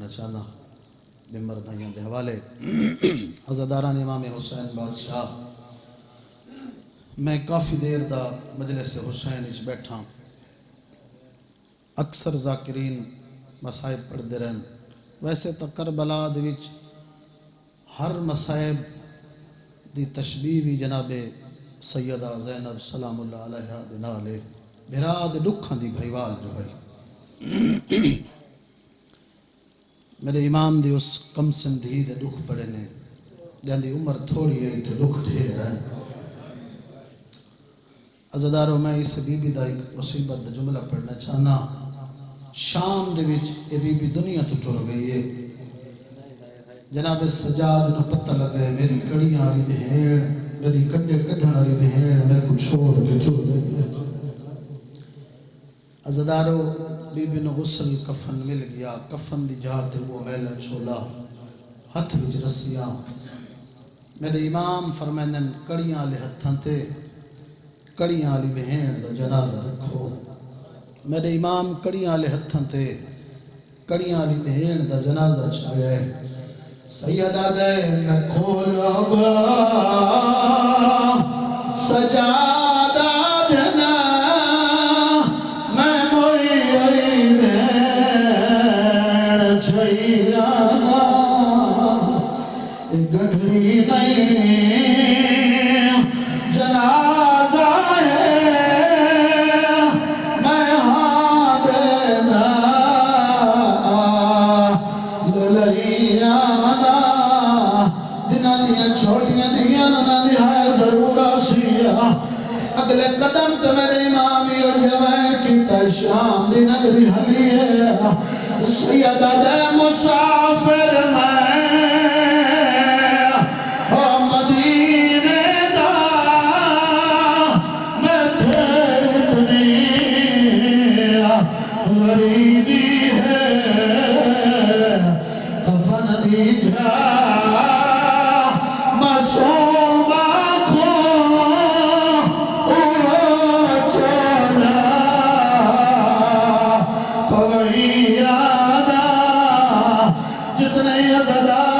پڑھنا چاہنا ممبر بھائیوں دے حوالے عزاداران امام حسین بادشاہ میں کافی دیر دا مجلس حسین اچ بیٹھا اکثر ذاکرین مصائب پڑھتے رہن ویسے تو کربلا دے وچ ہر مصائب دی تشبیہ بھی جناب سیدہ زینب سلام اللہ علیہ دے نالے بھرا دے دکھاں دی بھائیوال جو بھائی میرے امام دی اس کم سندھی دے دکھ پڑے نے جان دی عمر تھوڑی ہے تے دکھ ڈھیر ہے عزاداروں میں اس بی بی دا ایک مصیبت دا جملہ پڑھنا چاہنا شام دے وچ اے بی بی دنیا تو ٹر گئی ہے جناب سجاد نو پتہ لگے میری کڑیاں آلی بہن میری کڈے کڈھن آلی بہن میرے کو چھوڑ کے چھوڑ گئی عزادارو بی بی نو غسل کفن مل گیا کفن دی جاتے وہ میلہ چھولا ہتھ وچ رسیاں میرے امام فرمائندن کڑیاں آلے ہتھاں تے کڑیاں آلی بہن دا جنازہ رکھو میرے امام کڑیاں آلے ہتھاں تے کڑیاں آلی بہن دا جنازہ چھایا ہے سیدہ دے میں کھولو گا سجادہ جنا میں موئی آئی بہن چھیانا گھڑی نہیں جنازہ ہے میں ہاں دینا للیانا جنہ دیا چھوٹیاں دیا نہ دیا ضرور آسیا اگلے قدم تو میرے امامی اور جوائن کی تشام دی نگری حلی ہے سیدہ دے مسافر میں غریبی ہے کفن دیجا معصوم آنکھوں چلا کوئی آنا جتنے عزادار